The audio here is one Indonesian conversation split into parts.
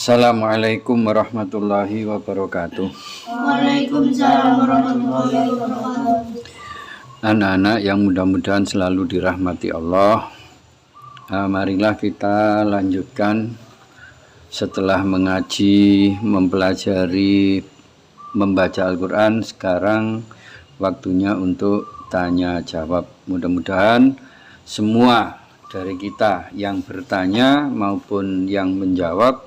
Assalamualaikum warahmatullahi wabarakatuh. Waalaikumsalam warahmatullahi wabarakatuh. Anak-anak yang mudah-mudahan selalu dirahmati Allah, marilah kita lanjutkan setelah mengaji, mempelajari, membaca Al-Quran. Sekarang waktunya untuk tanya jawab. Mudah-mudahan semua dari kita yang bertanya maupun yang menjawab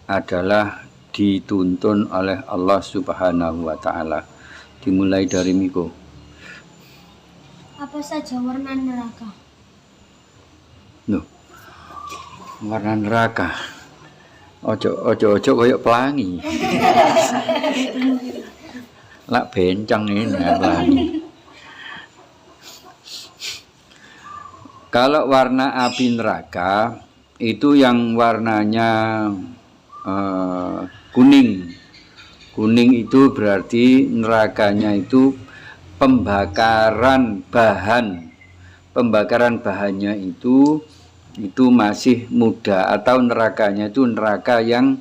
adalah dituntun oleh Allah Subhanahu wa Ta'ala. Dimulai dari Miko. Apa saja warna neraka? Loh, warna neraka. Ojo koyok pelangi. Lak bencang ini pelangi. Kalau warna api neraka itu yang warnanya kuning. Kuning itu berarti nerakanya itu pembakaran bahan. Pembakaran bahannya itu masih muda, atau nerakanya itu neraka yang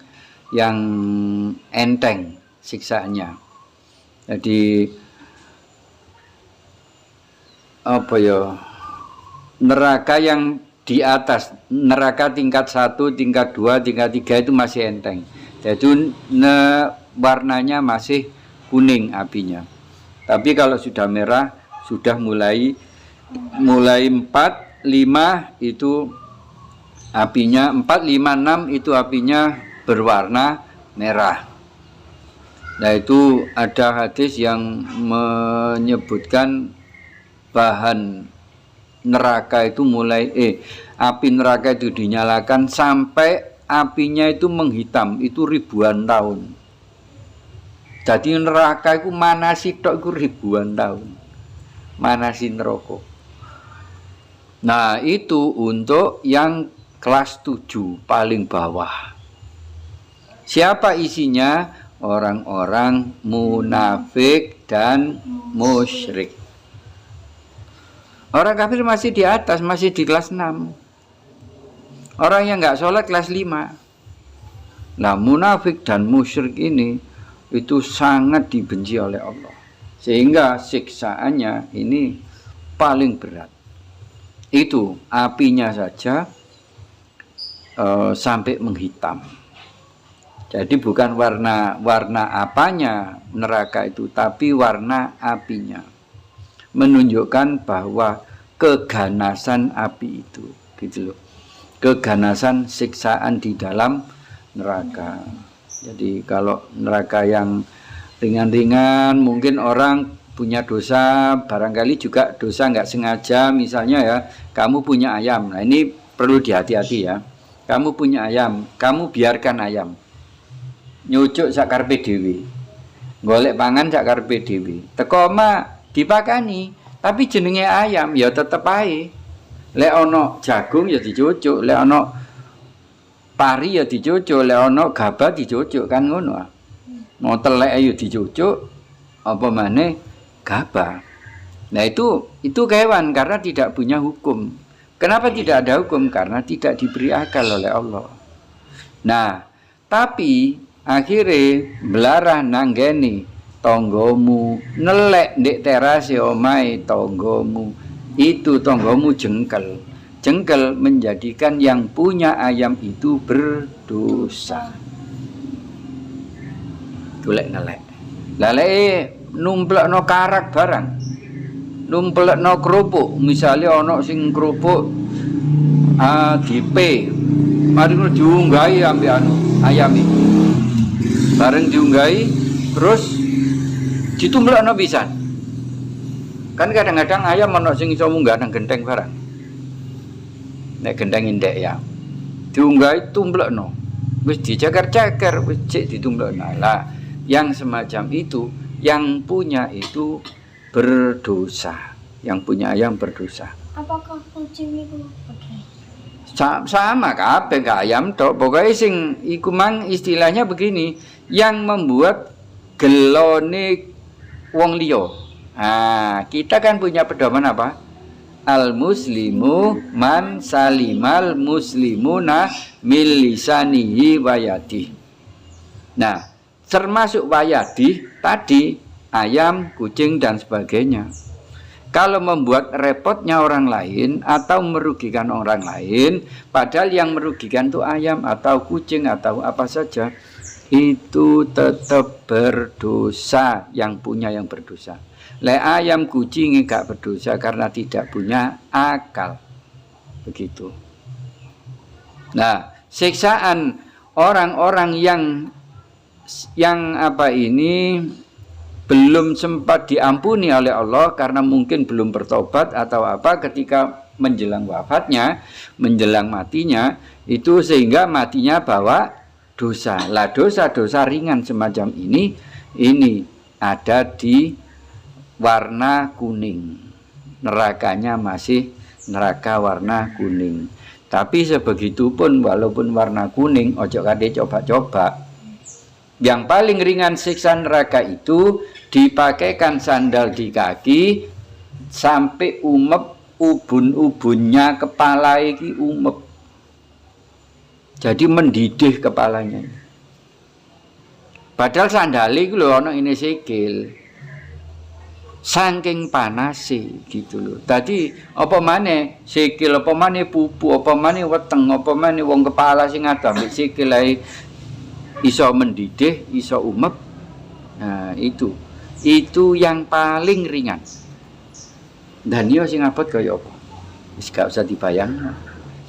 enteng siksaannya. Jadi apa ya? Neraka yang di atas, neraka tingkat 1, tingkat 2, tingkat 3 itu masih enteng. Jadi warnanya masih kuning apinya. Tapi kalau sudah merah, sudah mulai 4, 5 itu apinya, 4, 5, 6 itu apinya berwarna merah. Nah, itu ada hadis yang menyebutkan bahan neraka itu api neraka itu dinyalakan sampai apinya itu menghitam, itu ribuan tahun. Jadi neraka itu manasi tok itu ribuan tahun. Manasi neraka. Nah, itu untuk yang kelas 7 paling bawah. Siapa isinya? Orang-orang munafik dan musyrik. Orang kafir masih di atas, masih di kelas 6. Orang yang nggak sholat kelas 5. Nah, munafik dan musyrik ini itu sangat dibenci oleh Allah. Sehingga siksaannya ini paling berat. Itu apinya saja sampai menghitam. Jadi bukan warna apanya neraka itu, tapi warna apinya. Menunjukkan bahwa keganasan api itu, gitu loh, keganasan siksaan di dalam neraka. Jadi kalau neraka yang ringan-ringan, mungkin orang punya dosa, barangkali juga dosa nggak sengaja, misalnya ya, kamu punya ayam. Nah, ini perlu dihati-hati ya. Kamu punya ayam, kamu biarkan ayam nyucuk sak karepe dhewe, golek pangan sak karepe dhewe, teko omah dipakani, tapi jenenge ayam ya tetep ae. Lek ana jagung ya dicucuk, lek ana pari ya dicucuk, lek ana gabah dicucuk, kan ngono. Mau telek ayo dicucuk, apa maneh gabah. Nah, itu kewan karena tidak punya hukum. Kenapa tidak ada hukum? Karena tidak diberi akal oleh Allah. Nah, tapi akhirnya belarah nanggeni tonggomu, nelek ndek terase omahe tonggomu, itu tonggomu jengkel menjadikan yang punya ayam itu berdosa. Tulek nelek lalek numplekno karak barang, numplekno kerupuk, misalnya ono sing kerupuk dipe, mari diunggahi ambek ayam iki, bareng diunggahi terus ditumblekno pisan. Kan kadang-kadang ayam ana sing iso munggah nang genteng barang. Nek genteng indek ya. Diunggahi tumblekno. Wis diceker-ceker, wis cek ditumblekno. Lah, yang semacam itu yang punya itu berdosa. Yang punya ayam berdosa. Apakah kucing itu pakai? Sama kabeh gak ayam tok. Pokoke sing iku mang istilahnya begini, yang membuat gelone wong liya. Nah, kita kan punya pedoman apa? al muslimu man salimal muslimuna min lisanihi wa yadihi. Nah, termasuk wayadi tadi ayam, kucing dan sebagainya. Kalau membuat repotnya orang lain atau merugikan orang lain, padahal yang merugikan itu ayam atau kucing atau apa saja, itu tetap berdosa, yang punya yang berdosa. Le ayam kucing enggak berdosa karena tidak punya akal. Begitu. Nah, siksaan orang-orang yang apa ini belum sempat diampuni oleh Allah karena mungkin belum bertobat atau apa ketika menjelang wafatnya, menjelang matinya, itu sehingga matinya bawa dosa. Lah dosa-dosa ringan semacam ini ada di warna kuning. Nerakanya masih neraka warna kuning. Tapi sebegitupun walaupun warna kuning, ojo kade coba-coba. Yang paling ringan siksa neraka itu dipakaikan sandal di kaki sampai umep ubun-ubunnya kepala iki umep. Jadi mendidih kepalanya. Padahal sandal iki lho ana ini sikil. Saking panase gitu loh. Tadi apa maneh sikil, apa maneh pupu, apa maneh weteng, apa maneh wong kepala sing ngadam sikil ae iso mendidih, iso umep. Nah, itu yang paling ringan. Dan yo sing abot kaya apa? Wis gak usah dibayang.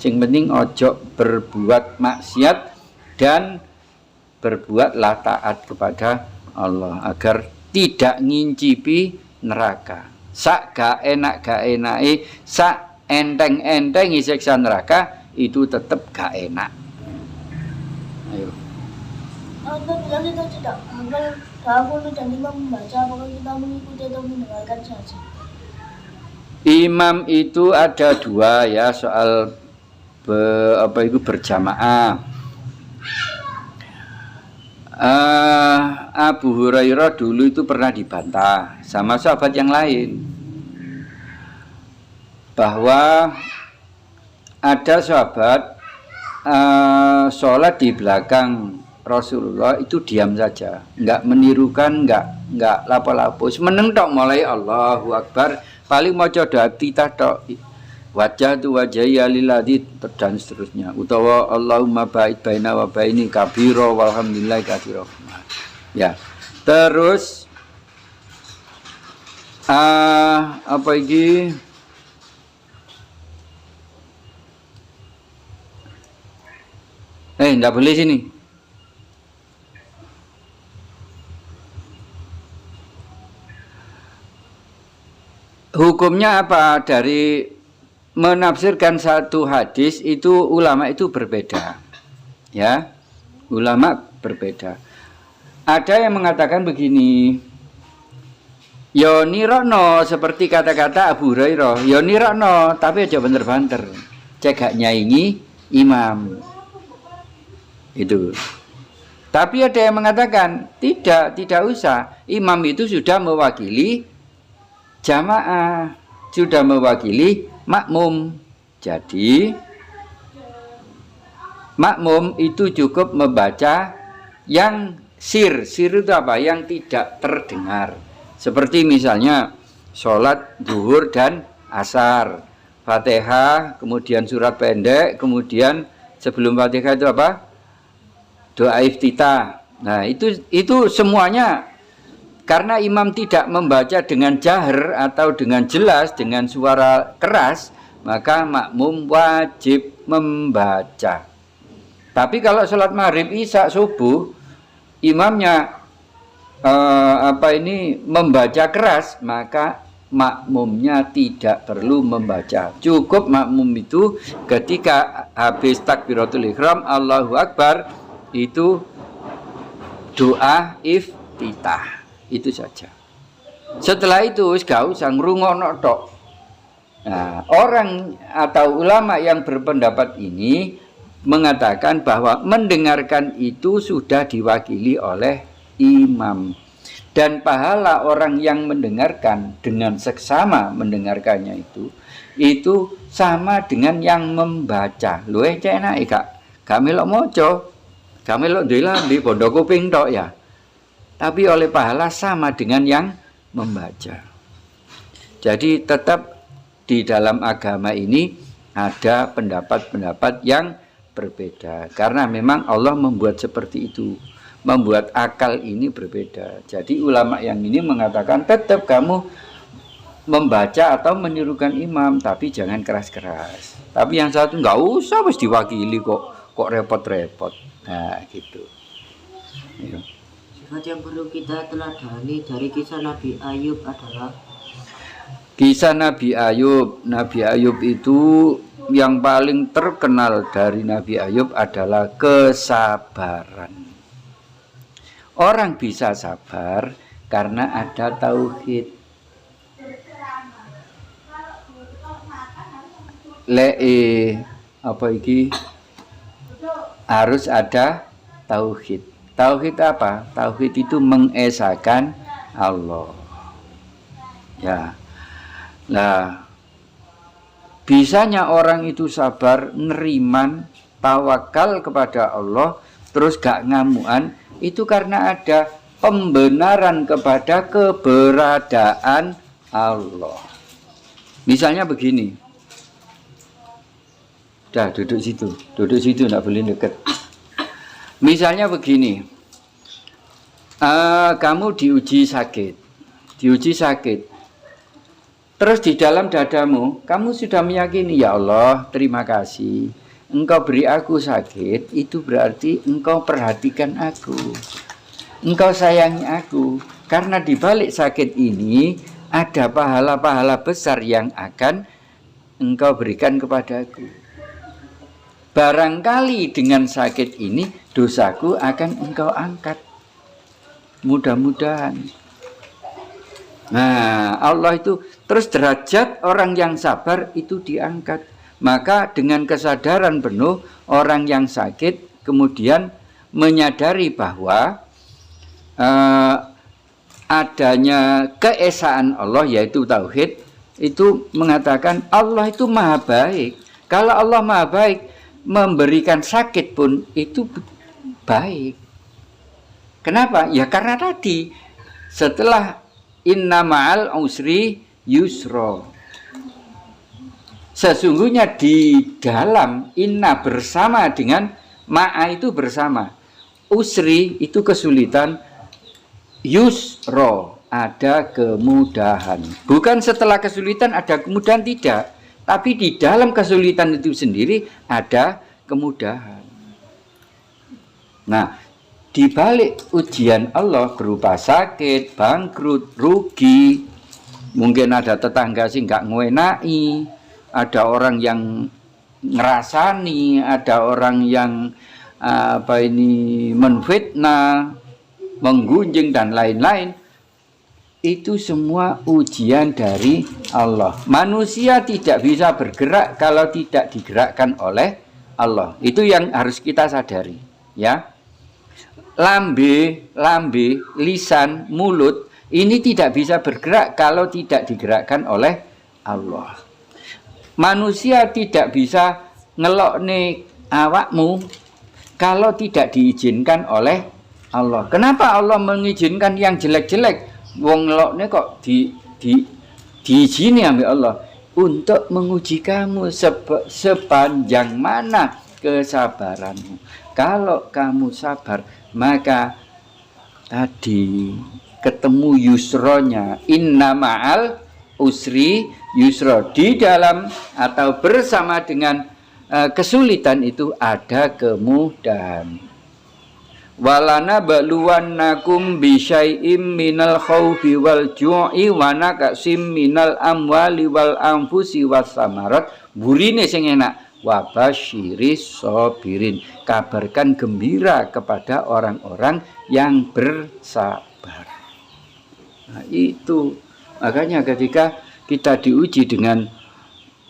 Sing penting ojo berbuat maksiat dan berbuatlah taat kepada Allah agar tidak ngincipi neraka. Sak gak enake, sak enteng-enteng siksa neraka itu tetap gak enak. Ayo. Apabila kita tidak hafal dahulu dan imam membaca, apakah kita mengikuti atau mendengarkan saja? Imam itu ada dua ya soal berjamaah. Abu Hurairah dulu itu pernah dibantah sama sahabat yang lain bahwa ada sahabat sholat di belakang Rasulullah itu diam saja, enggak menirukan, enggak lapo-lapo, meneng tok mulai Allahu Akbar, paling maca doa titah tok, wajah tu wajaya lilladzi dan seterusnya, utawa Allahumma ba'id baina wa baini kabira walhamdulillah katsira. Ya. Terus apa iki? Enggak boleh sini. Hukumnya apa dari menafsirkan satu hadis itu ulama itu berbeda. Ya. Ulama berbeda. Ada yang mengatakan begini. Yo nirono seperti kata-kata Abu Hurairah, yo nirono tapi aja banter-banter. Cek gak nyaingi imam. Itu. Tapi ada yang mengatakan tidak usah. Imam itu sudah mewakili jamaah, sudah mewakili makmum. Jadi makmum itu cukup membaca yang sir itu apa? Yang tidak terdengar. Seperti misalnya sholat zuhur dan asar, Fatihah, kemudian surat pendek, kemudian sebelum Fatihah itu apa? Doa iftitah. Nah, itu semuanya karena imam tidak membaca dengan jahar atau dengan jelas, dengan suara keras, maka makmum wajib membaca. Tapi kalau sholat maghrib, isya, subuh, imamnya membaca keras, maka makmumnya tidak perlu membaca. Cukup makmum itu ketika habis takbiratul ihram, Allahu Akbar, itu doa iftitah. Itu saja. Setelah itu gak usah ngrungokno tok. Nah, orang atau ulama yang berpendapat ini mengatakan bahwa mendengarkan itu sudah diwakili oleh imam, dan pahala orang yang mendengarkan dengan seksama mendengarkannya itu sama dengan yang membaca. Lho cek enake gak melok maca, gak melok duwe lambe bondo kuping tok ya. Tapi oleh pahala sama dengan yang membaca. Jadi tetap di dalam agama ini ada pendapat-pendapat yang berbeda. Karena memang Allah membuat seperti itu. Membuat akal ini berbeda. Jadi ulama yang ini mengatakan tetap kamu membaca atau menirukan imam, tapi jangan keras-keras. Tapi yang satu nggak usah mesti diwakili kok repot-repot. Nah gitu. Ya. Sifat yang perlu kita teladani dari kisah Nabi Ayub adalah kisah Nabi Ayub. Nabi Ayub itu yang paling terkenal dari Nabi Ayub adalah kesabaran. Orang bisa sabar karena ada tauhid. Apa iki? Harus ada tauhid. Tauhid apa? Tauhid itu mengesahkan Allah. Ya. Nah, bisanya orang itu sabar, neriman, tawakal kepada Allah, terus gak ngamuan, itu karena ada pembenaran kepada keberadaan Allah. Misalnya begini. Dah duduk situ, enggak boleh deket. Misalnya begini, kamu diuji sakit, terus di dalam dadamu, kamu sudah meyakini, ya Allah, terima kasih, Engkau beri aku sakit, itu berarti Engkau perhatikan aku, Engkau sayangi aku, karena di balik sakit ini ada pahala-pahala besar yang akan Engkau berikan kepadaku. Barangkali dengan sakit ini dosaku akan Engkau angkat. Mudah-mudahan. Nah, Allah itu terus derajat orang yang sabar itu diangkat. Maka dengan kesadaran penuh orang yang sakit kemudian menyadari bahwa adanya keesaan Allah yaitu tauhid, itu mengatakan Allah itu maha baik. Kalau Allah maha baik, memberikan sakit pun itu baik. Kenapa? Ya karena tadi setelah inna ma'al usri yusra, sesungguhnya di dalam inna bersama dengan ma'a itu bersama, usri itu kesulitan, yusra ada kemudahan. Bukan setelah kesulitan ada kemudahan, tidak. Tapi di dalam kesulitan itu sendiri ada kemudahan. Nah, di balik ujian Allah berupa sakit, bangkrut, rugi, mungkin ada tetangga sih nggak ngewenai, ada orang yang ngerasani, ada orang yang menfitnah, menggunjing dan lain-lain. Itu semua ujian dari Allah. Manusia tidak bisa bergerak kalau tidak digerakkan oleh Allah. Itu yang harus kita sadari, ya. Lambe, lisan, mulut ini tidak bisa bergerak kalau tidak digerakkan oleh Allah. Manusia tidak bisa ngelokne awakmu kalau tidak diizinkan oleh Allah. Kenapa Allah mengizinkan yang jelek-jelek? Wong ngelokne kok diizini ambil Allah untuk menguji kamu sepanjang mana kesabaranmu. Kalau kamu sabar, maka tadi ketemu yusronya, inna ma'al usri yusro, di dalam atau bersama dengan kesulitan itu ada kemudahan. Walana baluwannakum bisyai'im minal khawfi wal ju'i wa naqsim minal amwali wal anfusi was samarat. Burine sing enak, wa basyiris sabirin, kabarkan gembira kepada orang-orang yang bersabar. Nah, itu makanya ketika kita diuji dengan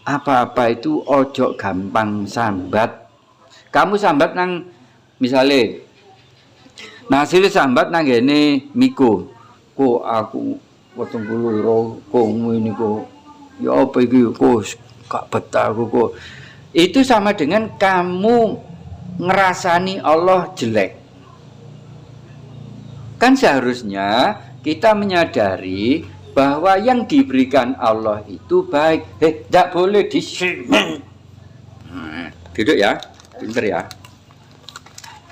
apa-apa itu ojo gampang sambat. Kamu sambat nang misalnya nasir sambat nang ngene Miko, kok aku 80 euro kok ini kok ya apa iki kok gak betah aku kok. Itu sama dengan kamu ngerasani Allah jelek. Kan seharusnya kita menyadari bahwa yang diberikan Allah itu baik. Tidak boleh duduk ya, pinter ya.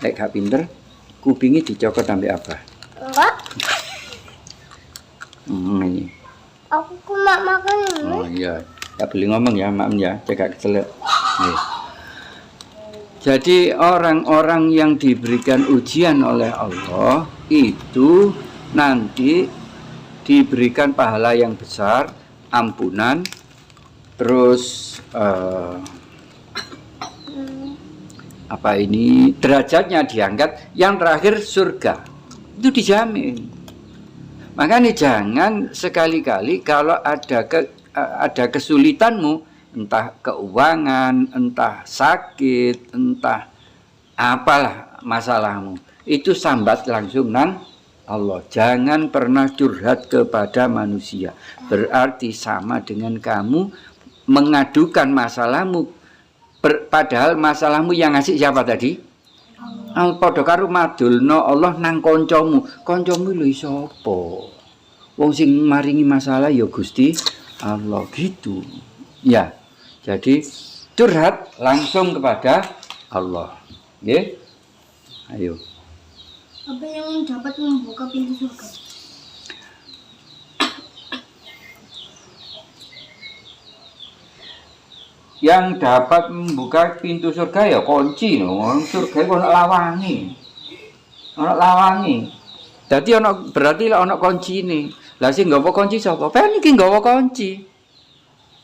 Nek gak pinter, kupingi dicokot sampai apa? Enggak. Ini. Aku cuma makan ini. Oh iya, ya boleh ngomong ya, maaf ya, jaga keselak. Jadi orang-orang yang diberikan ujian oleh Allah itu nanti diberikan pahala yang besar, ampunan, terus derajatnya diangkat, yang terakhir surga. Itu dijamin. Makanya jangan sekali-kali kalau ada kesulitanmu, entah keuangan, entah sakit, entah apalah masalahmu, itu sambat langsung nang Allah. Jangan pernah curhat kepada manusia. Berarti sama dengan kamu mengadukan masalahmu, padahal masalahmu yang ngasih siapa tadi? Padha karo madulno Allah nang kancamu. Kancamu lho sapa? Wong sing maringi masalah ya Gusti Allah gitu. Ya. Jadi curhat langsung kepada Allah. Nggih. Ayo. Apa yang dapat membuka pintu surga? Yang dapat membuka pintu surga ya kunci loh. Surga itu ono lawangi. Ono lawangi. Dadi ono berarti lah ono kuncine. Lah sing nggawa kunci sapa? Pen iki nggawa kunci.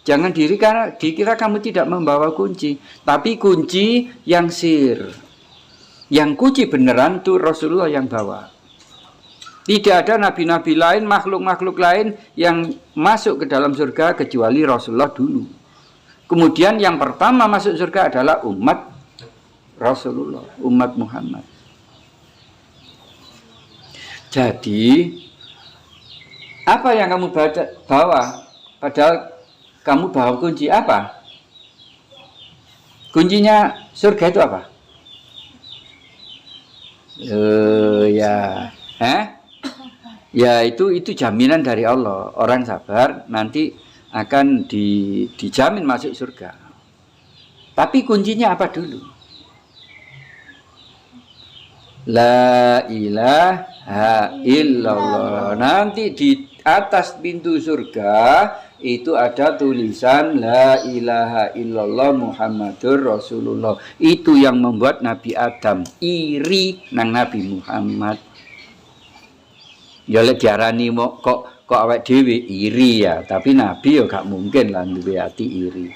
Jangan dikira kamu tidak membawa kunci, tapi kunci yang sir. Yang kunci beneran tuh Rasulullah yang bawa. Tidak ada nabi-nabi lain, makhluk-makhluk lain yang masuk ke dalam surga kecuali Rasulullah dulu. Kemudian yang pertama masuk surga adalah umat Rasulullah, umat Muhammad. Jadi, apa yang kamu bawa? Padahal kamu bawa kunci apa? Kuncinya surga itu apa? Ya itu jaminan dari Allah. Orang sabar nanti akan dijamin masuk surga. Tapi kuncinya apa dulu? La ilaha illallah. Nanti di atas pintu surga itu ada tulisan La ilaha illallah Muhammadur Rasulullah. Itu yang membuat Nabi Adam iri nang Nabi Muhammad. Ya lek diarani kok awake dhewe iri ya, tapi Nabi ya gak mungkin lah duwe ati iri.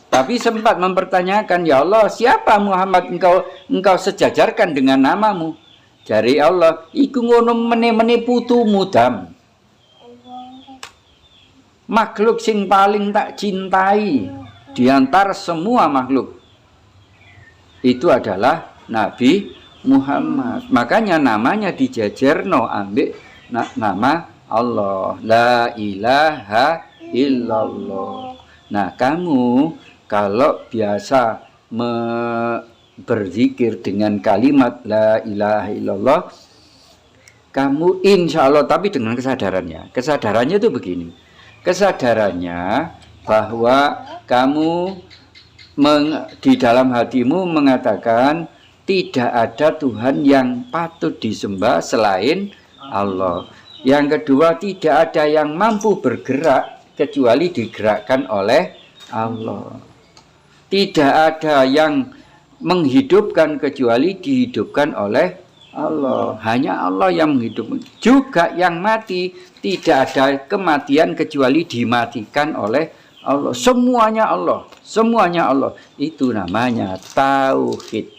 Tapi sempat mempertanyakan, ya Allah, siapa Muhammad engkau sejajarkan dengan namamu? Jari Allah, iku ngono mene-mene putumu Dam. Makhluk sing paling tak cintai di antara semua makhluk itu adalah Nabi Muhammad. Makanya namanya dijajarno ambek nama Allah, la ilaha illallah. Nah, kamu kalau biasa berzikir dengan kalimat la ilaha illallah, kamu insya Allah, tapi dengan kesadarannya. Kesadarannya itu begini. Kesadarannya bahwa kamu di dalam hatimu mengatakan tidak ada Tuhan yang patut disembah selain Allah. Yang kedua, tidak ada yang mampu bergerak kecuali digerakkan oleh Allah. Tidak ada yang menghidupkan kecuali dihidupkan oleh Allah. Hanya Allah yang menghidupkan. Juga yang mati, tidak ada kematian kecuali dimatikan oleh Allah. Semuanya Allah. Semuanya Allah. Itu namanya tauhid.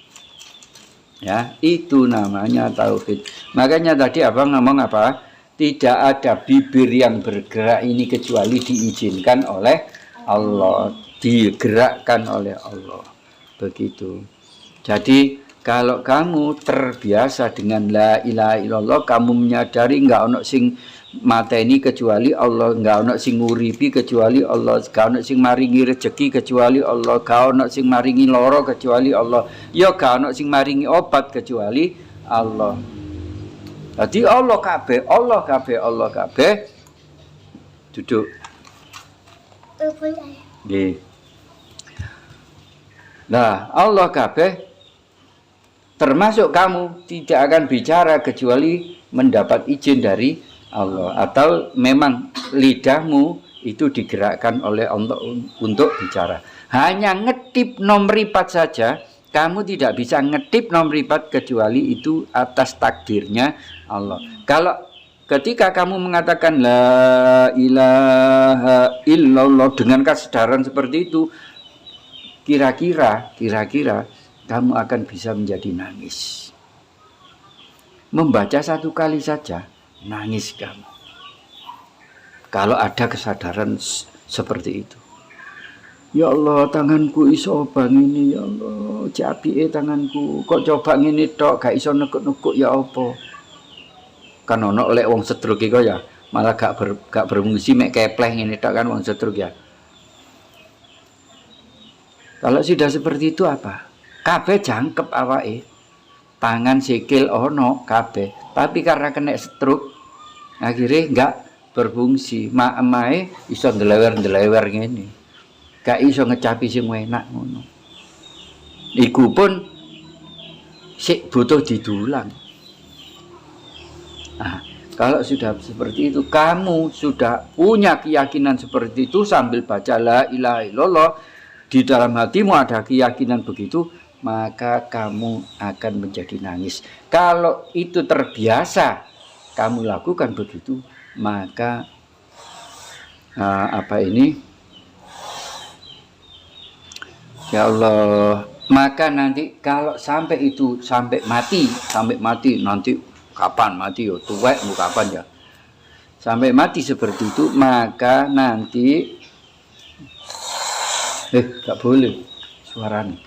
Ya, itu namanya tauhid. Makanya tadi abang ngomong apa? Tidak ada bibir yang bergerak ini kecuali diizinkan oleh Allah, digerakkan oleh Allah. Begitu. Jadi Kalau kamu terbiasa dengan la ilaha illallah, kamu menyadari enggak ono sing mateni kecuali Allah, enggak ono sing nguripi kecuali Allah, enggak ono sing maringi rezeki kecuali Allah, enggak ono sing maringi loro kecuali Allah, ya enggak ono sing maringi obat kecuali Allah. Jadi Allah kabeh, Allah kabeh, Allah kabeh. Duduk. Nggih. Nah, Allah kabeh termasuk kamu tidak akan bicara kecuali mendapat izin dari Allah, atau memang lidahmu itu digerakkan oleh Allah untuk bicara. Hanya ngetip nomripat saja, kamu tidak bisa ngetip nomripat kecuali itu atas takdirnya Allah. Kalau ketika kamu mengatakan la ilaha illallah dengan kesadaran seperti itu, kira-kira kamu akan bisa menjadi nangis. Membaca satu kali saja, nangis kamu. Kalau ada kesadaran seperti itu. Ya Allah, tanganku iso bang ini, ya Allah, capike tanganku. Kok coba ngene tok, gak iso nekuk-nekuk ya apa? Kan ono lek wong setruk iku ya, malah gak berfungsi mek kepleh ngene tok kan wong setruk ya. Kalau sudah seperti itu apa? Kabeh jangkep awake, tangan sikil ono kabeh, tapi karena kena stroke akhirnya enggak berfungsi. Mae iso ndelewer ngene, gak iso ngecapi sing enak ngono. Iku pun sik butuh didulang. Nah, kalau sudah seperti itu, kamu sudah punya keyakinan seperti itu sambil baca la ilaha illallah, di dalam hatimu ada keyakinan begitu, maka kamu akan menjadi nangis. Kalau itu terbiasa kamu lakukan begitu, maka ya Allah, maka nanti kalau sampai mati nanti kapan mati yo tuwek mau kapan ya, sampai mati seperti itu, maka nanti gak boleh suaranya.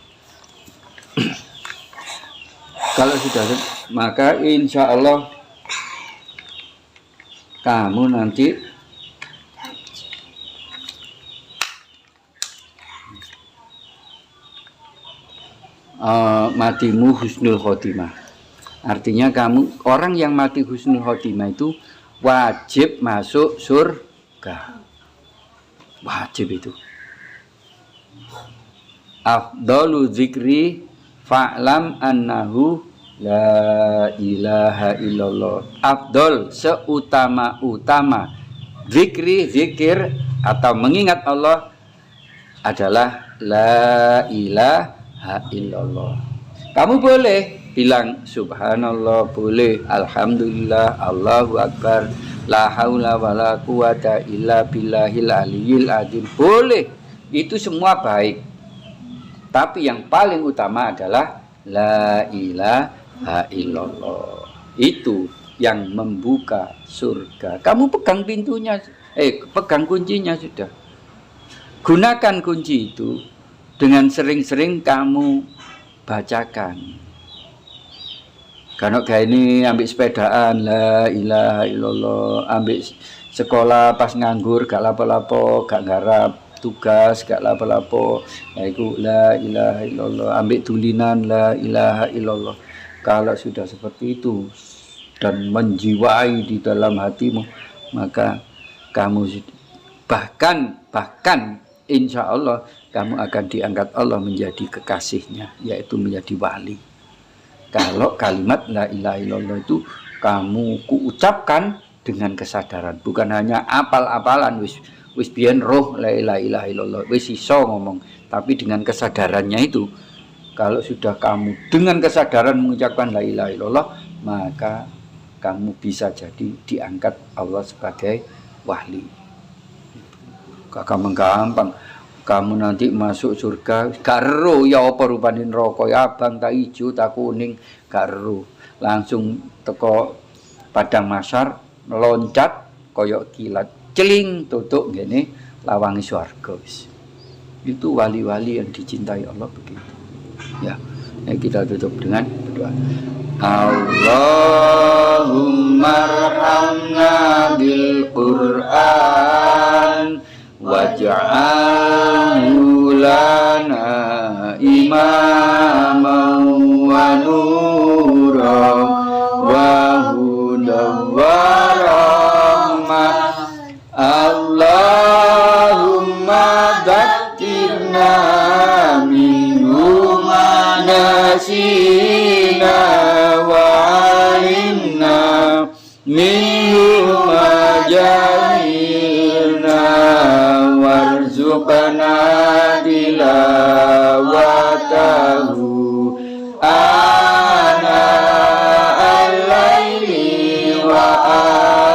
Kalau sudah, maka insya Allah kamu nanti matimu husnul khotimah. Artinya kamu, orang yang mati husnul khotimah itu wajib masuk surga. Wajib itu. Afdalu zikri fa'lam annahu la ilaha illallah. Afdol, seutama-utama zikir atau mengingat Allah adalah la ilaha illallah. Kamu boleh bilang subhanallah, boleh alhamdulillah, Allahu akbar, la haula wala quwata illa billahil aliyil azim, boleh. Itu semua baik. Tapi yang paling utama adalah la ilaha illallah. Itu yang membuka surga. Kamu pegang pintunya, pegang kuncinya sudah. Gunakan kunci itu dengan sering-sering kamu bacakan. Karena kayak ini ambil sepedaan la ilaha illallah, ambil sekolah pas nganggur gak lapo-lapo, gak garap tugas gak lapo-lapo, yaitu la ilaha illallah, ambil tulinan la ilaha illallah. Kalau sudah seperti itu dan menjiwai di dalam hatimu, maka kamu bahkan insya Allah kamu akan diangkat Allah menjadi kekasihnya, yaitu menjadi wali. Kalau kalimat la ilaha illallah itu kamu ucapkan dengan kesadaran, bukan hanya apal-apalan wis biyen roh la ilaha illallah, wis iso ngomong, tapi dengan kesadarannya itu. Kalau sudah kamu dengan kesadaran mengucapkan la ilaha illallah, maka kamu bisa jadi diangkat Allah sebagai wali. Gak gampang. Kamu nanti masuk surga gak ero ya apa rupane neraka, ya abang tak ijo tak kuning, gak ero. Langsung teko padang mahsyar, loncat koyok kilat, celing tutuk ngene lawangi swarga wis. Itu wali-wali yang dicintai Allah begitu. Ya. Kita tutup dengan berdoa. Allahumma arhamna bil Qur'an waj'alhu lana imaman wa nuran wa hudan wa rahmah. Allahumma dhakkirna minhu ma nasina wa alimna minhu ma jahilna warzuqna tilawatahu ana al-laili wa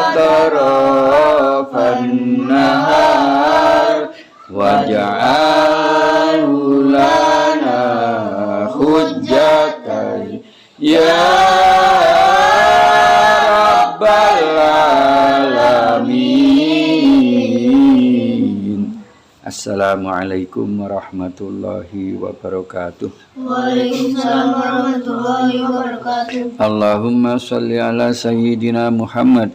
atrafan nahar waj'alhu lana hujjatan ya rabbal alamin. Assalamualaikum warahmatullahi wabarakatuh. Waalaikumsalam warahmatullahi wabarakatuh. Allahumma salli ala sayyidina Muhammad